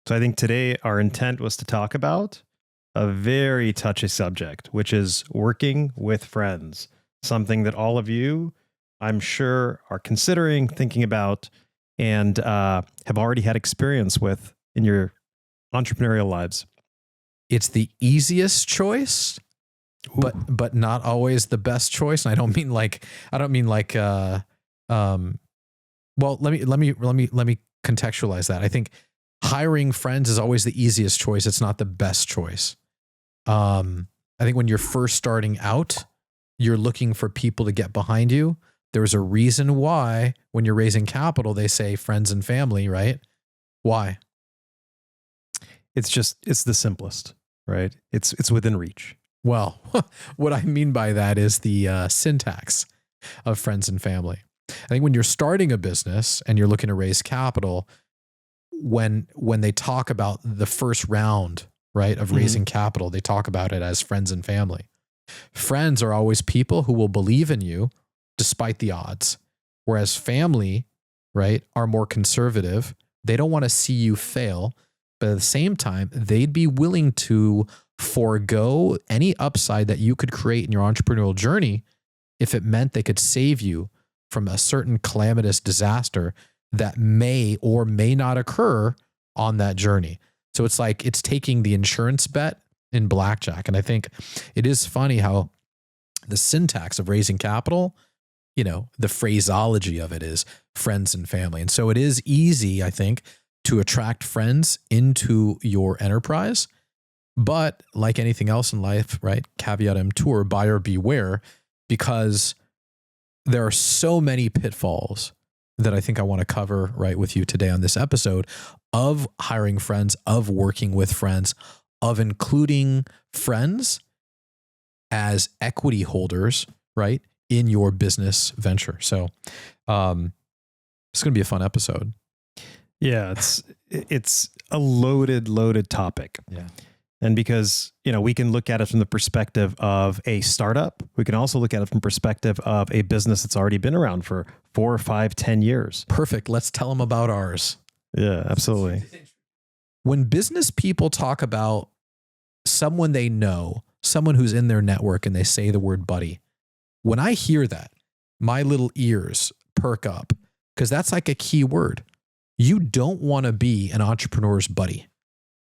So I think today our intent was to talk about a very touchy subject, which is working with friends, something that all of you, I'm sure, are considering, thinking about, and have already had experience with in your entrepreneurial lives. It's the easiest choice, but not always the best choice. And I don't mean like well, let me contextualize that. I think hiring friends is always the easiest choice. It's not the best choice. I think when you're first starting out, you're looking for people to get behind you. There's a reason why when you're raising capital, they say friends and family, right? Why? It's the simplest, right? It's within reach. Well, what I mean by that is the syntax of friends and family. I think when you're starting a business and you're looking to raise capital, when they talk about the first round, right, of raising capital, they talk about it as friends and family. Friends are always people who will believe in you despite the odds, whereas family, right, are more conservative. They don't want to see you fail, but at the same time, they'd be willing to forego any upside that you could create in your entrepreneurial journey if it meant they could save you from a certain calamitous disaster that may or may not occur on that journey. So it's like it's taking the insurance bet in blackjack. And I think it is funny how the syntax of raising capital, the phraseology of it is friends and family. And so it is easy, I think, to attract friends into your enterprise. But like anything else in life, right? Caveat emptor, buyer beware, because there are so many pitfalls that I think I want to cover right with you today on this episode of hiring friends, of working with friends, of including friends as equity holders, right, in your business venture. So it's going to be a fun episode. Yeah, it's a loaded topic. Yeah. And because, we can look at it from the perspective of a startup, we can also look at it from the perspective of a business that's already been around for 4 or 5, 10 years. Perfect. Let's tell them about ours. Yeah, absolutely. When business people talk about someone they know, someone who's in their network, and they say the word buddy, when I hear that, my little ears perk up because that's like a key word. You don't want to be an entrepreneur's buddy,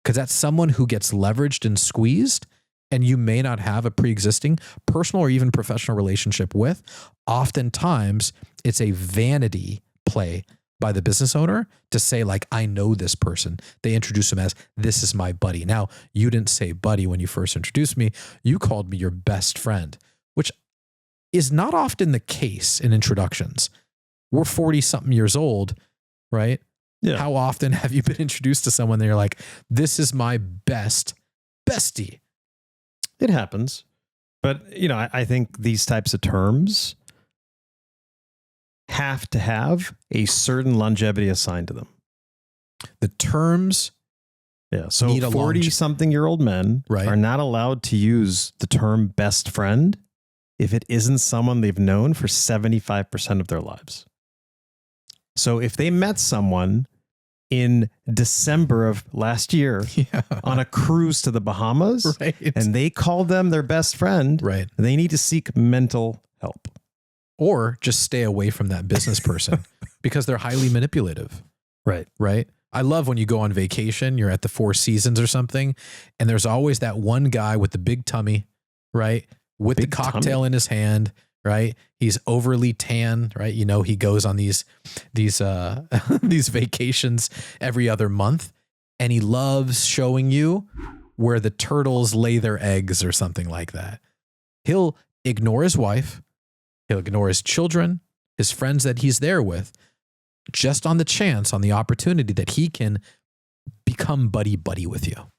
because that's someone who gets leveraged and squeezed, and you may not have a pre-existing personal or even professional relationship with. Oftentimes, it's a vanity play by the business owner to say, like, I know this person. They introduce him as, this is my buddy. Now, you didn't say buddy when you first introduced me. You called me your best friend, which is not often the case in introductions. We're 40-something years old, right? Yeah. How often have you been introduced to someone that you're like, this is my bestie? It happens. But, I think these types of terms have to have a certain longevity assigned to them. The terms. Yeah. So 40-something-year-old men are not allowed to use the term best friend if it isn't someone they've known for 75% of their lives. So if they met someone in December of last year on a cruise to the Bahamas, and they called them their best friend, they need to seek mental help. Or just stay away from that business person because they're highly manipulative. Right. I love when you go on vacation, you're at the Four Seasons or something, and there's always that one guy with the big tummy, right? With big the cocktail in his hand, right? He's overly tan, right? He goes on these these vacations every other month, and he loves showing you where the turtles lay their eggs or something like that. He'll ignore his wife, he'll ignore his children, his friends that he's there with, just on the opportunity that he can become buddy with you.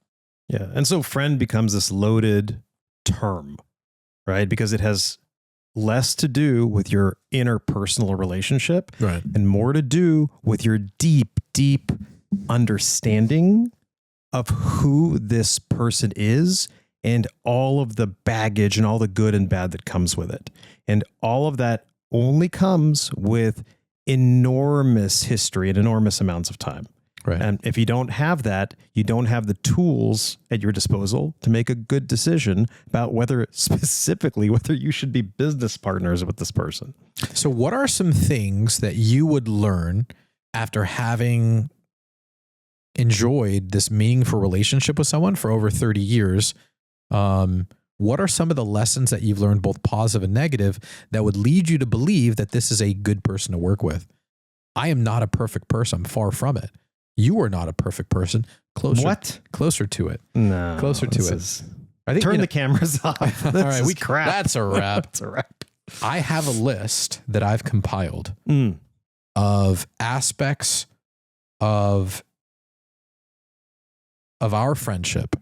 Yeah. And so friend becomes this loaded term, right? Because it has less to do with your interpersonal relationship and more to do with your deep understanding of who this person is and all of the baggage and all the good and bad that comes with it. And all of that only comes with enormous history and enormous amounts of time. Right. And if you don't have that, you don't have the tools at your disposal to make a good decision about whether you should be business partners with this person. So what are some things that you would learn after having enjoyed this meaningful relationship with someone for over 30 years? What are some of the lessons that you've learned, both positive and negative, that would lead you to believe that this is a good person to work with? I am not a perfect person. I'm far from it. You are not a perfect person. Closer to it. No. Closer to it. I think turn the cameras off. All right, crap. That's a wrap. That's a wrap. I have a list that I've compiled of aspects of our friendship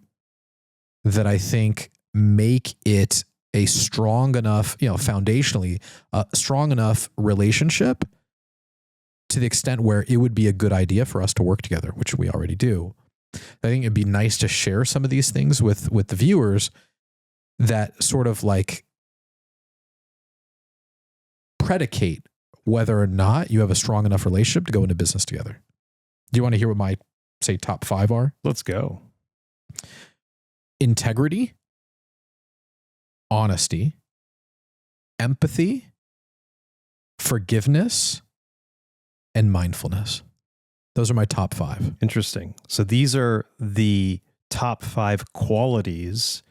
that I think make it a strong enough, foundationally strong enough relationship to the extent where it would be a good idea for us to work together, which we already do. I think it'd be nice to share some of these things with the viewers that sort of like predicate whether or not you have a strong enough relationship to go into business together. Do you want to hear what my, say, top 5 are? Let's go. Integrity, honesty, empathy, forgiveness, and mindfulness. Those are my top 5. Interesting. So these are the top 5 qualities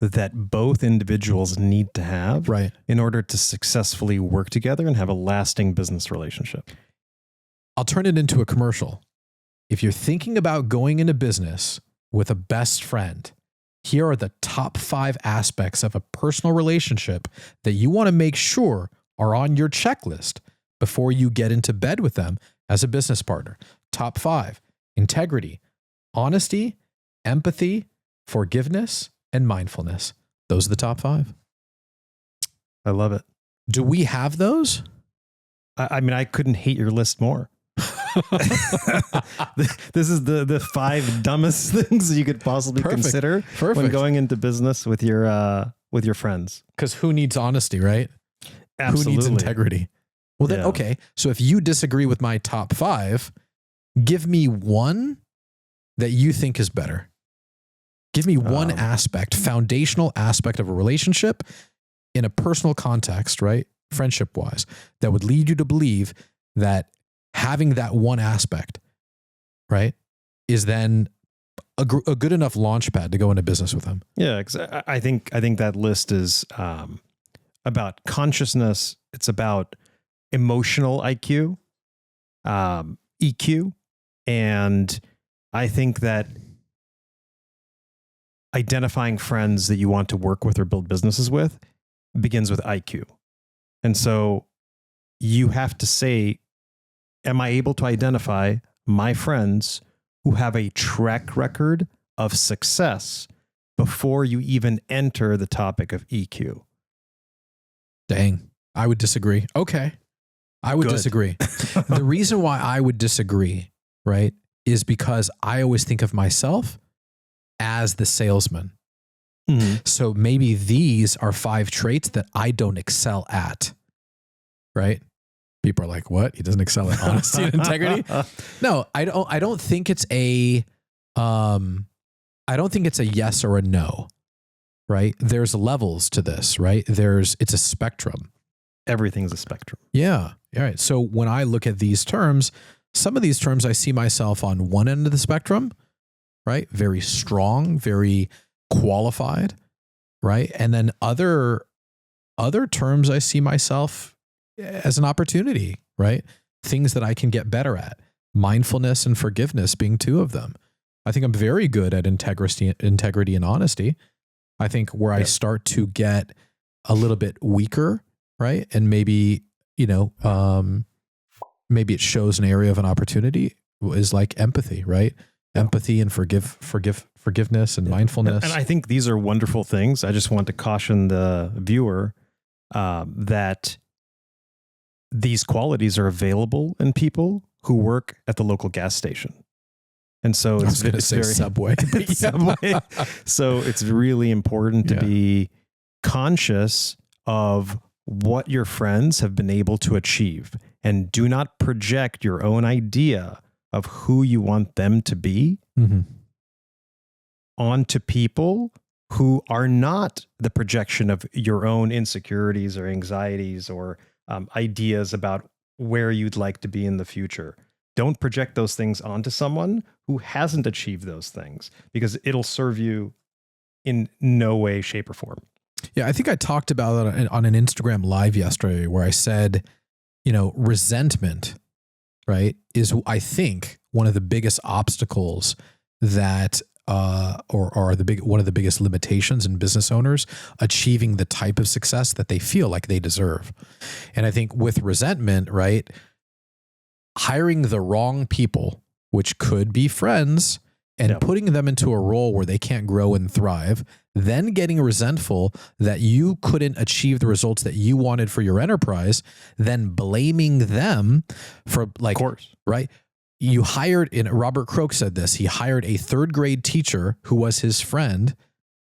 that both individuals need to have in order to successfully work together and have a lasting business relationship. I'll turn it into a commercial. If you're thinking about going into business with a best friend, here are the top 5 aspects of a personal relationship that you want to make sure are on your checklist before you get into bed with them as a business partner. Top 5: integrity, honesty, empathy, forgiveness, and mindfulness. Those are the top 5. I love it. Do we have those? I mean, I couldn't hate your list more. This is the 5 dumbest things that you could possibly consider when going into business with your friends. Because who needs honesty, right? Absolutely. Who needs integrity? Well, then, okay. So if you disagree with my top 5, give me one that you think is better. Give me one aspect, foundational aspect of a relationship in a personal context, right? Friendship wise, that would lead you to believe that having that one aspect, right, is then a good enough launch pad to go into business with them. Yeah. I think that list is about consciousness. It's about emotional IQ, EQ. And I think that identifying friends that you want to work with or build businesses with begins with IQ. And so you have to say, am I able to identify my friends who have a track record of success before you even enter the topic of EQ? Dang, I would disagree. Okay. I would disagree. The reason why I would disagree, right, is because I always think of myself as the salesman. Mm-hmm. So maybe these are 5 traits that I don't excel at, right? People are like, what? He doesn't excel at honesty and integrity? No, I don't think it's a yes or a no, right? There's levels to this, right? It's a spectrum. Everything's a spectrum. Yeah. All right. So when I look at these terms, some of these terms I see myself on one end of the spectrum, right? Very strong, very qualified, right? And then other terms I see myself as an opportunity, right? Things that I can get better at. Mindfulness and forgiveness being 2 of them. I think I'm very good at integrity and honesty. I think where I start to get a little bit weaker, right? And maybe, maybe it shows an area of an opportunity is like empathy, right? Empathy and forgiveness and mindfulness. And I think these are wonderful things. I just want to caution the viewer that these qualities are available in people who work at the local gas station. And so it's very Subway. Subway. So it's really important to be conscious of what your friends have been able to achieve, and do not project your own idea of who you want them to be onto people who are not the projection of your own insecurities or anxieties or ideas about where you'd like to be in the future. Don't project those things onto someone who hasn't achieved those things, because it'll serve you in no way, shape, or form. Yeah, I think I talked about it on an Instagram live yesterday where I said, resentment, right, is, I think, one of the biggest obstacles that or one of the biggest limitations in business owners achieving the type of success that they feel like they deserve. And I think with resentment, right, hiring the wrong people, which could be friends, and putting them into a role where they can't grow and thrive, then getting resentful that you couldn't achieve the results that you wanted for your enterprise, then blaming them for, like, of course, right? You hired, and Robert Krook said this, he hired a third grade teacher who was his friend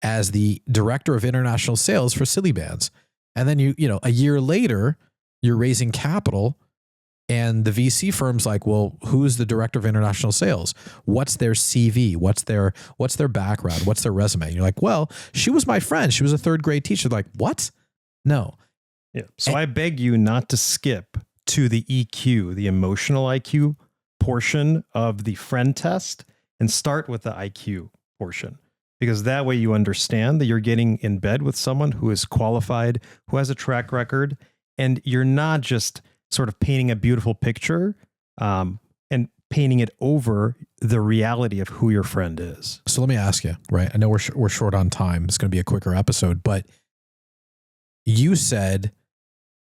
as the director of international sales for Silly Bands. And then a year later, you're raising capital, and the VC firm's like, well, who's the director of international sales? What's their CV? What's their background? What's their resume? And you're like, well, she was my friend. She was a third grade teacher. They're like, what? No. Yeah. So I beg you not to skip to the EQ, the emotional IQ portion of the friend test, and start with the IQ portion, because that way you understand that you're getting in bed with someone who is qualified, who has a track record, and you're not just sort of painting a beautiful picture and painting it over the reality of who your friend is. So let me ask you, right? I know we're short on time. It's going to be a quicker episode, but you said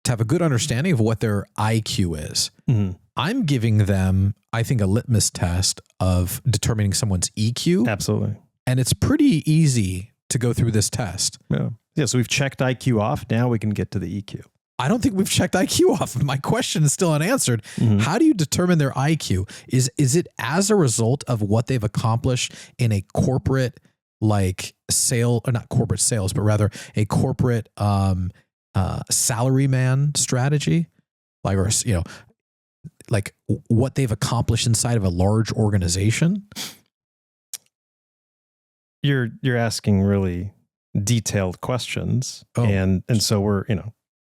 to have a good understanding of what their IQ is. Mm-hmm. I'm giving them, I think, a litmus test of determining someone's EQ. Absolutely. And it's pretty easy to go through this test. Yeah. Yeah. So we've checked IQ off. Now we can get to the EQ. I don't think we've checked IQ off. My question is still unanswered. Mm-hmm. How do you determine their IQ? Is it as a result of what they've accomplished in a corporate, like, sale, or not corporate sales, but rather a corporate salaryman strategy? Like, or, like what they've accomplished inside of a large organization? You're asking really detailed questions. And so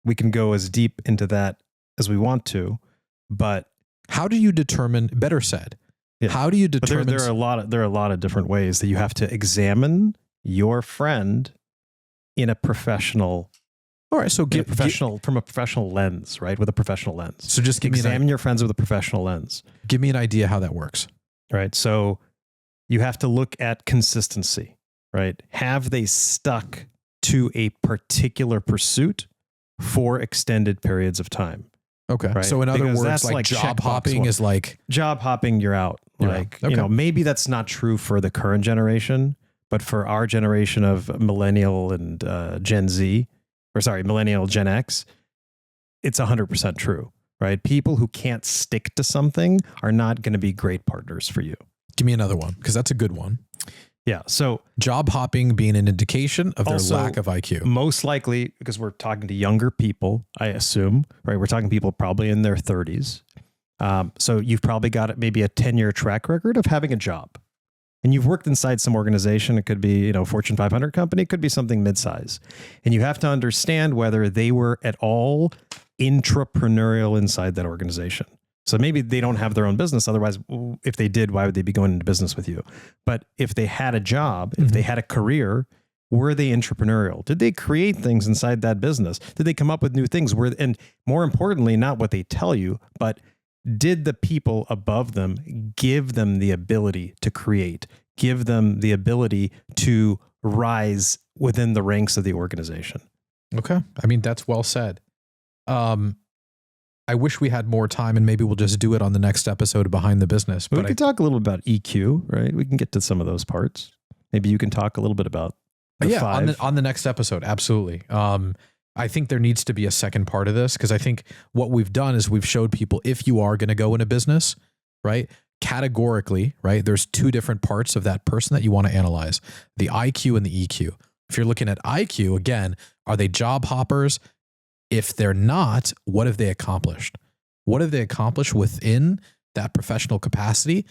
we can go as deep into that as we want to, but how do you determine, better said, how do you determine? There are a lot of different ways that you have to examine your friend in a professional. All right. So from a professional lens, right? With a professional lens. So just examine your friends with a professional lens. Give me an idea how that works. Right. So you have to look at consistency, right? Have they stuck to a particular pursuit for extended periods of time? Okay. Right? So in other words, like job hopping is like job hopping, you're out. Okay. Maybe that's not true for the current generation, but for our generation of millennial and millennial Gen X, it's 100% true, right? People who can't stick to something are not going to be great partners for you. Give me another one, because that's a good one. Yeah. So job hopping being an indication of their lack of IQ. Most likely, because we're talking to younger people, I assume, right? We're talking people probably in their 30s. So you've probably got maybe a 10-year track record of having a job. And you've worked inside some organization. It could be, Fortune 500 company. It could be something mid-size. And you have to understand whether they were at all intrapreneurial inside that organization. So maybe they don't have their own business. Otherwise, if they did, why would they be going into business with you? But if they had a job, if they had a career, were they entrepreneurial? Did they create things inside that business? Did they come up with new things? And more importantly, not what they tell you, but did the people above them give them the ability to create, give them the ability to rise within the ranks of the organization? Okay. I mean, that's well said. I wish we had more time, and maybe we'll just do it on the next episode of Behind the Business. But we could talk a little about EQ, right? We can get to some of those parts. Maybe you can talk a little bit about on the next episode. Absolutely. I think there needs to be a second part of this, because I think what we've done is we've showed people, if you are going to go in a business, right, categorically, right, there's two different parts of that person that you want to analyze, the IQ and the EQ. If you're looking at IQ, again, are they job hoppers? If they're not, what have they accomplished? What have they accomplished within that professional capacity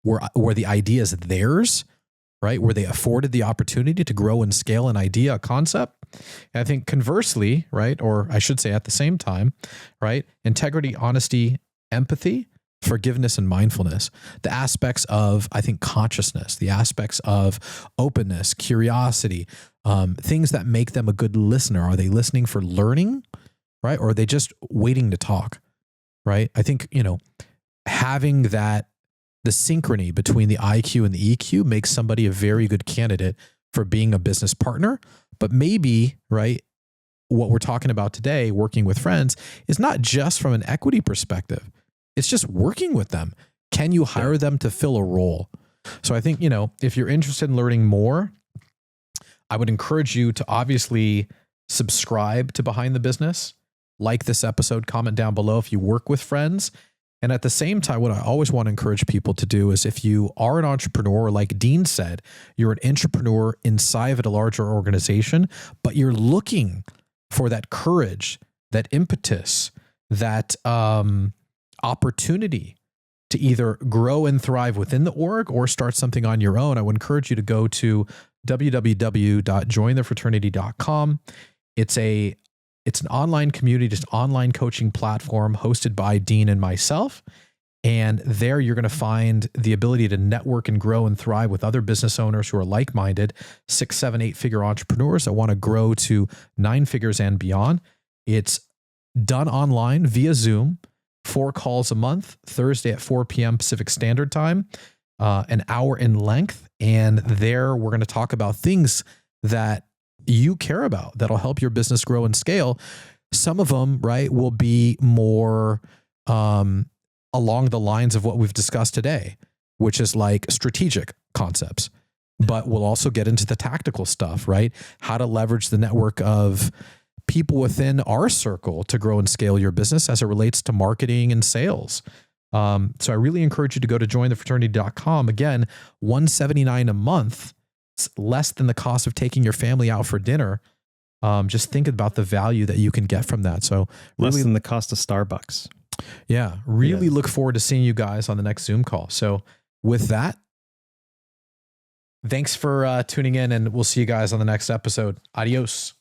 where the idea is theirs, right? Where they afforded the opportunity to grow and scale an idea, a concept. And I think conversely, right? Or I should say at the same time, right? Integrity, honesty, empathy, forgiveness, and mindfulness. The aspects of, I think, consciousness, the aspects of openness, curiosity, things that make them a good listener. Are they listening for learning, right? Or are they just waiting to talk, right? I think, having that, the synchrony between the IQ and the EQ makes somebody a very good candidate for being a business partner. But maybe, right, what we're talking about today, working with friends, is not just from an equity perspective. It's just working with them. Can you hire them to fill a role? So I think, if you're interested in learning more, I would encourage you to obviously subscribe to Behind the Business, like this episode, comment down below if you work with friends. And at the same time, what I always want to encourage people to do is if you are an entrepreneur, like Dean said, you're an entrepreneur inside of a larger organization, but you're looking for that courage, that impetus, that opportunity to either grow and thrive within the org or start something on your own, I would encourage you to go to www.jointhefraternity.com. It's an online community, just online coaching platform hosted by Dean and myself. And there you're going to find the ability to network and grow and thrive with other business owners who are like-minded, 6, 7, 8-figure entrepreneurs that want to grow to 9 figures and beyond. It's done online via Zoom, 4 calls a month, Thursday at 4 p.m. Pacific Standard Time, an hour in length. And there we're going to talk about things that you care about that'll help your business grow and scale. Some of them, right, will be more along the lines of what we've discussed today, which is like strategic concepts, but we'll also get into the tactical stuff, right? How to leverage the network of people within our circle to grow and scale your business as it relates to marketing and sales. So I really encourage you to go to jointhefraternity.com. Again, $179 a month. It's less than the cost of taking your family out for dinner. Just think about the value that you can get from that. So less than the cost of Starbucks. Yeah. Really look forward to seeing you guys on the next Zoom call. So with that, thanks for tuning in, and we'll see you guys on the next episode. Adios.